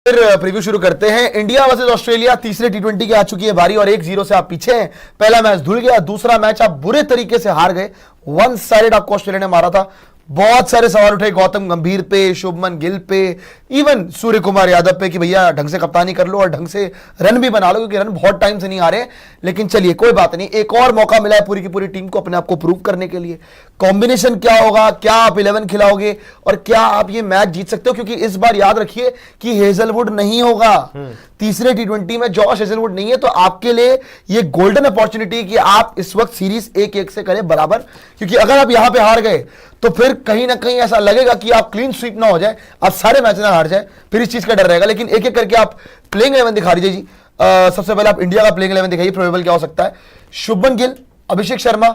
फिर प्रीव्यू शुरू करते हैं। इंडिया वर्सेस ऑस्ट्रेलिया तीसरे टी20 की आ चुकी है बारी और 1-0 से आप पीछे हैं। पहला मैच धुल गया, दूसरा मैच आप बुरे तरीके से हार गए। वन साइडेड आपको ऑस्ट्रेलिया ने मारा था। बहुत सारे सवाल उठे गौतम गंभीर पे, शुभमन गिल पे, इवन सूर्य कुमार यादव पे कि भैया ढंग से कप्तानी कर लो और ढंग से रन भी बना लो, क्योंकि रन बहुत टाइम से नहीं आ रहे। लेकिन चलिए कोई बात नहीं, एक और मौका मिला है पूरी की पूरी टीम को अपने आप को प्रूव करने के लिए। कॉम्बिनेशन क्या होगा, क्या आप 11 खिलाओगे और क्या आप ये मैच जीत सकते हो, क्योंकि इस बार याद रखिए कि हेजलवुड नहीं होगा। तीसरे टी20 में जॉश हेजलवुड नहीं है, तो आपके लिए ये गोल्डन अपॉर्चुनिटी कि आप इस वक्त सीरीज 1-1 से करें बराबर, क्योंकि अगर आप यहां पे हार गए तो फिर कहीं ना कहीं ऐसा लगेगा कि आप क्लीन स्वीप ना हो जाए, आप सारे मैच ना हार जाए, फिर इस चीज का डर रहेगा। लेकिन एक एक करके आप प्लेइंग 11 दिखा दीजिए जी। सबसे पहले आप इंडिया का प्लेइंग 11 दिखाइए, प्रोबेबल क्या हो सकता है। शुभमन गिल, अभिषेक शर्मा,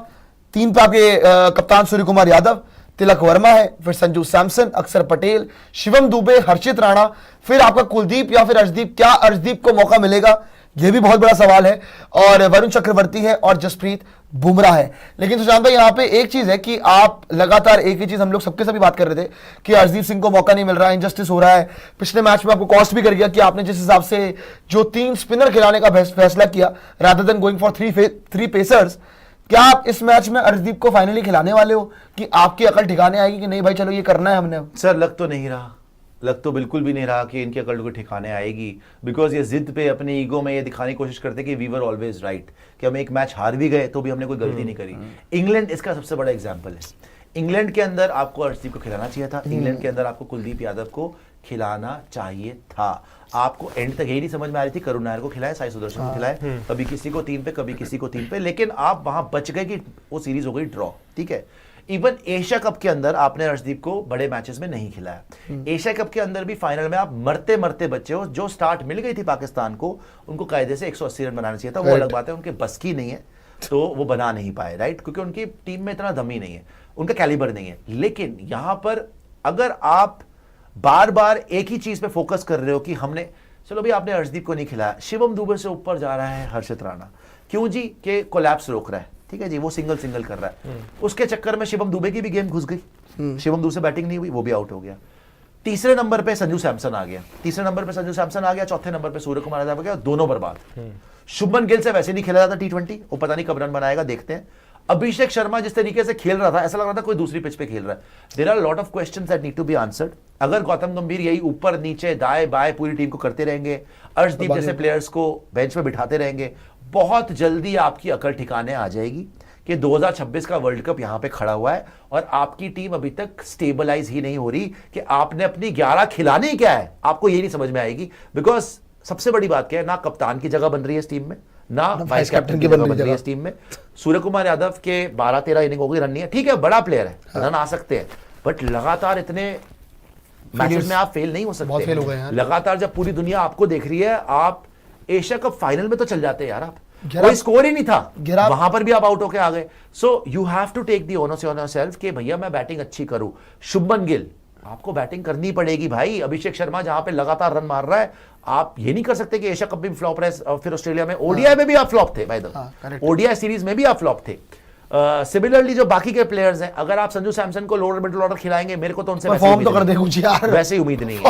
3 पे आपके कप्तान सूर्य कुमार यादव, तिलक वर्मा है, फिर संजू सैमसन, अक्षर पटेल, शिवम दुबे, हर्षित राणा, फिर आपका कुलदीप या फिर अर्शदीप। क्या अर्शदीप को मौका मिलेगा, यह भी बहुत बड़ा सवाल है। और वरुण चक्रवर्ती है और जसप्रीत बुमराह है। लेकिन सुशांत भाई, यहां पे एक चीज है कि आप लगातार एक ही चीज हम लोग सबके सभी बात कर रहे थे कि अर्शदीप सिंह को मौका नहीं मिल रहा है, इनजस्टिस हो रहा है। पिछले मैच में आपको कॉस्ट भी कर गया कि आपने जिस हिसाब से जो 3 स्पिनर खिलाने का फैसला किया rather than going for 3 pacers. क्या आप इस मैच में अर्शदीप को फाइनली खिलाने वाले हो कि आपकी अकल ठिकाने आएगी कि नहीं भाई चलो ये करना है हमने? सर लग तो नहीं रहा, लग तो बिल्कुल भी नहीं रहा कि इनकी अकल को ठिकाने आएगी। बिकॉज ये जिद पे अपने ईगो में ये दिखाने की कोशिश करते कि वी वर ऑलवेज राइट, कि हम एक मैच हार भी गए तो भी हमने कोई गलती नहीं करी। इंग्लैंड इसका सबसे बड़ा एग्जाम्पल है। इंग्लैंड के अंदर आपको अर्शदीप को खिलाना चाहिए था, इंग्लैंड के अंदर आपको कुलदीप यादव को खिलाना चाहिए था। आपको एंड तक यही नहीं समझ में आ रही थी करुण नायर को खिलाए, साई सुदर्शन को खिलाए, कभी किसी को 3 पे कभी किसी को 3 पे, लेकिन आप वहां बच गए कि वो सीरीज हो गई ड्रॉ। ठीक है, इवन एशिया कप के अंदर आपने अर्शदीप को बड़े मैचेस में नहीं खिलाया। एशिया कप के अंदर भी फाइनल में आप मरते मरते बच्चे हो। जो स्टार्ट मिल गई थी पाकिस्तान को, उनको कायदे से 180 रन बनाना चाहिए था। वो अलग बात है, उनके बस की नहीं है तो वो बना नहीं पाए, राइट, क्योंकि उनकी टीम में इतना दम ही नहीं है, उनका कैलिबर नहीं है। लेकिन यहां पर अगर आप बार बार एक ही चीज पे फोकस कर रहे हो कि हमने, चलो भाई आपने अर्शदीप को नहीं खिलाया, शिवम दुबे से ऊपर जा रहा है हर्षित राणा, क्यों जी, के कोलैप्स रोक रहा है, ठीक है जी, वो सिंगल कर रहा है। उसके चक्कर में शिवम दुबे की भी गेम घुस गई, शिवम दुबे से बैटिंग नहीं हुई, वो भी आउट हो गया। तीसरे नंबर पे संजू सैमसन आ गया, चौथे नंबर पे सूर्य कुमार यादव आ गया, दोनों बर्बाद। शुभमन गिल से वैसे नहीं खेला जाता टी20, वो पता नहीं कब रन बनाएगा, देखते हैं। अभिषेक शर्मा जिस तरीके से खेल रहा था, ऐसा लग रहा था कोई दूसरी पिच पे खेल रहा है। There are lot of questions that need to be answered. अगर गौतम गंभीर यही ऊपर नीचे दाएं बाएं पूरी टीम को करते रहेंगे, अर्शदीप जैसे प्लेयर्स को बेंच पे बिठाते रहेंगे, बहुत जल्दी आपकी अकल ठिकाने आ जाएगी कि 2026 का वर्ल्ड कप यहां पे खड़ा हुआ है और आपकी टीम अभी तक स्टेबलाइज ही नहीं हो रही कि आपने अपनी 11 खिलानी क्या है, आपको ये नहीं समझ में आएगी। बिकॉज सबसे बड़ी बात क्या है, ना कप्तान की जगह बन रही है इस टीम में, ना वाइस कैप्टन की जगह बन रही है इस टीम में। सूर्य कुमार यादव के 12-13 इनिंग हो गई, रन नहीं है, ठीक है बड़ा प्लेयर है, रन आ सकते हैं, बट लगातार इतने मैचेस में आप फेल नहीं हो सकते। लगातार जब पूरी दुनिया आपको देख रही है, आप एशिया कप फाइनल में तो चल जाते हैं यार, आप कोई स्कोर ही नहीं था, वहां पर भी आप आउट होके आ गए। So you have to take the onus on yourself कि भैया मैं बैटिंग अच्छी करूं। शुभमन गिल, आपको बैटिंग करनी पड़ेगी भाई। अभिषेक शर्मा जहां पे लगातार रन मार रहा है, आप ये नहीं कर सकते कि एशिया कप में भी फ्लॉप रहे, फिर ऑस्ट्रेलिया में, ओडीआई में भी आप फ्लॉप थे, bye the way ODI series में भी आप फ्लॉप थे। सिमिलरली जो बाकी के प्लेयर्स हैं, अगर आप संजू सैमसन को लोअर मिडिल ऑर्डर खिलाएंगे, मेरे को तो उनसे वैसे ही उम्मीद नहीं है।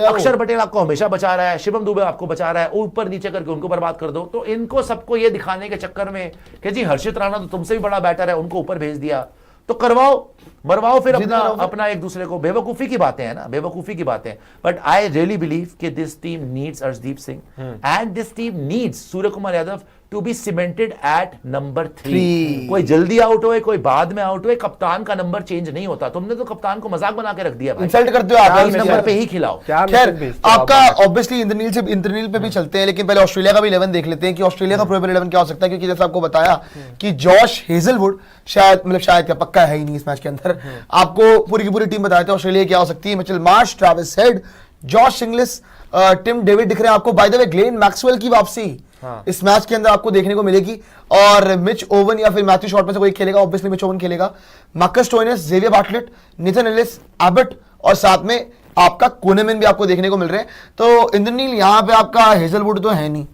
अक्षर पटेल आपको हमेशा बचा रहा है, शिवम दुबे आपको बचा रहा है, ऊपर नीचे करके उनको बर्बाद कर दो। तो इनको सबको ये दिखाने के चक्कर में कि जी हर्षित राणा तो तुमसे भी बड़ा बैटर है, उनको ऊपर भेज दिया, तो करवाओ मरवाओ फिर अपना एक दूसरे को। बेवकूफी की बातें हैं ना, बेवकूफी की बातें। बट आई रियली बिलीव कि this team needs Arshdeep Singh and this team needs Surya Kumar Yadav to be cemented at number 3। कोई जल्दी आउट होए, कोई बाद में आउट होए, कप्तान का नंबर चेंज नहीं होता। तुमने तो कप्तान को मजाक बना के रख दिया, इंसल्ट करते हो आप, इस नंबर पे ही खिलाओ। खैर आपका ऑब्वियसली इंद्रनील पे भी चलते हैं, लेकिन पहले ऑस्ट्रेलिया का भी 11 देख लेते हैं कि ऑस्ट्रेलिया का प्रोबेबल 11 क्या हो सकता है। क्योंकि जैसे आपको बताया कि जॉश हेजलवुड शायद क्या पक्का है ही नहीं इस मैच के अंदर। आपको पूरी की पूरी टीम बताते हैं ऑस्ट्रेलिया क्या हो सकती है। Mitchell Marsh, Travis Head, Josh Inglis, Tim David दिख रहे हैं आपको। By the way Glenn Maxwell की वापसी इस मैच के अंदर आपको देखने को मिलेगी, और मिच ओवन या फिर मैथ्यू शॉर्ट में से कोई खेलेगा, ऑब्वियसली मिच ओवन खेलेगा। Marcus Stoinis, Xavier Bartlett, Nathan Ellis, Abbott और साथ में आपका कोनेमैन भी आपको देखने को मिल रहे हैं। तो इंद्रनील यहाँ पे आपका हेजलवुड तो है नहीं,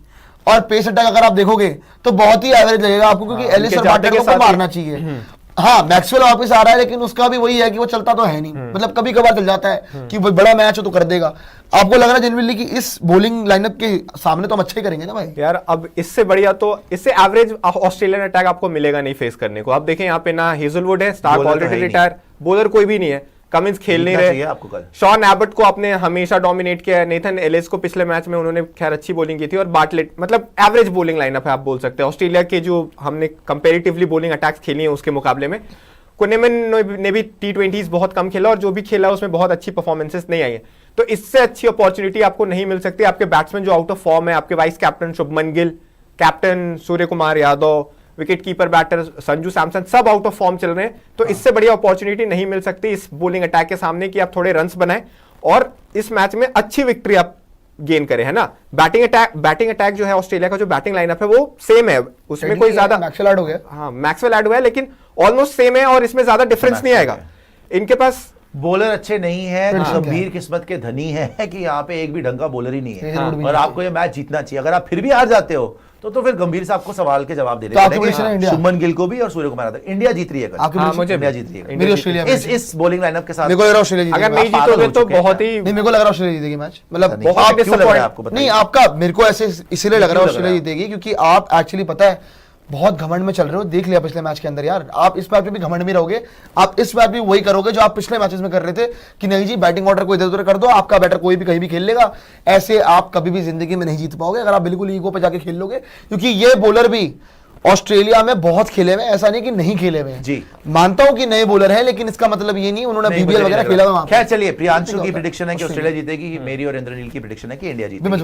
और पेस अटैक अगर आप देखोगे तो बहुत ही एवरेज लगेगा आपको, क्योंकि एलिस और बार्टलेट को मारना चाहिए। हाँ मैक्सवेल वापस आ रहा है, लेकिन उसका भी वही है कि वो चलता तो है नहीं, मतलब कभी कभार चल जाता है कि वो बड़ा मैच हो तो कर देगा। आपको लग रहा है जनरली कि इस बॉलिंग लाइनअप के सामने तो हम अच्छा ही करेंगे ना भाई? यार अब इससे बढ़िया तो इससे एवरेज ऑस्ट्रेलियन अटैक आपको मिलेगा नहीं फेस करने को। आप देखें यहाँ पे ना हेजलवुड है, स्टार्क Bowler तो ऑलरेडी है ही रिटायर, बॉलर कोई भी नहीं है, कमिंस खेल नहीं जीतना चाहिए रहे। आपको कल। शॉन एबट को आपने हमेशा डोमिनेट किया है, नेथन एलिस को पिछले मैच में उन्होंने खैर अच्छी बॉलिंग की थी, और बार्टलेट, मतलब एवरेज बॉलिंग लाइनअप है आप बोल सकते हैं। ऑस्ट्रेलिया के जो हमने कंपेरेटिवली बॉलिंग अटैक्स खेली है उसके मुकाबले में कुनेमन ने भी T20s बहुत कम खेला, और जो भी खेला उसमें बहुत अच्छी परफॉर्मेंसेस नहीं आई है। तो इससे अच्छी अपॉर्चुनिटी आपको नहीं मिल सकती। आपके बैट्समैन जो आउट ऑफ फॉर्म है, आपके vice captain Shubman Gill, captain Surya Kumar Yadav, wicket keeper batter Sanju Samson, सब आउट ऑफ फॉर्म चल रहे हैं। तो इससे बढ़िया अपॉर्चुनिटी नहीं मिल सकती इस बॉलिंग अटैक के सामने कि आप थोड़े रन्स बनाएं और इस मैच में अच्छी विक्ट्री आप गेन करें, है ना। बैटिंग अटैक जो है ऑस्ट्रेलिया का, जो बैटिंग लाइनअप है वो सेम है, उसमें कोई ज्यादा मैक्सवेल ऐड हो गया। हाँ मैक्सवेल ऐड हुआ है, लेकिन ऑलमोस्ट सेम है और इसमें ज्यादा डिफरेंस नहीं आएगा। इनके पास बॉलर अच्छे नहीं है, हाँ। गंभीर किस्मत के धनी है कि यहाँ पे एक भी ढंग का बॉलर ही नहीं है, हाँ। और आपको ये मैच जीतना चाहिए। अगर आप फिर भी हार जाते हो तो फिर गंभीर से आपको सवाल के जवाब देने तो आपकी पड़ेंगे। prediction है इंडिया? शुभमन गिल को भी और सूर्य कुमार यादव। इंडिया जीत रही है कल। आपकी हाँ, prediction? मुझे इंडिया जीत रही है मेरी ऑस्ट्रेलिया इस बॉलिंग लाइनअप के साथ। मेरे को लग रहा है ऑस्ट्रेलिया जीतेगी। अगर नहीं आप पागल जीतोगे हो तो चुके हैं। बहुत ही नहीं, मेरे को लग रहा है ऑस्ट्रेलिया जीतेगी मैच, मतलब नहीं, बहुत आप क्यों लग रहा है disappoint- आपको बताइए? नहीं आपका मेरे को ऐसे इसीलिए लग रहा है क्यों लग ऑस्ट्रेलिया रहा है? जीतेगी क्योंकि आप एक्चुअली पता है बहुत घमंड में चल रहे हो, देख लिया पिछले मैच के अंदर यार। आप इस मैच में भी घमंड में रहोगे, आप इस मैच भी वही करोगे जो आप पिछले मैचेस में कर रहे थे कि नहीं जी बैटिंग ऑर्डर को इधर उधर कर दो, आपका बैटर कोई भी कहीं भी खेल लेगा। ऐसे आप कभी भी जिंदगी में नहीं जीत पाओगे अगर आप बिल्कुल ईगो पे जाके खेल लोगे, क्योंकि ये बॉलर भी ऑस्ट्रेलिया में बहुत खेले हुए हैं, ऐसा नहीं कि नहीं खेले हुए हैं। जी। मानता हूं कि नए बॉलर है, लेकिन इसका मतलब ये नहीं उन्होंने नहीं, बीबीएल मुझे नहीं वगैरह लग खेला रहा। हुआ। खैर चलिए, प्रियांशु की प्रिडिक्शन है कि ऑस्ट्रेलिया जीतेगी, मेरी और इंद्रनील की प्रिडिक्शन है कि इंडिया जीतेगी।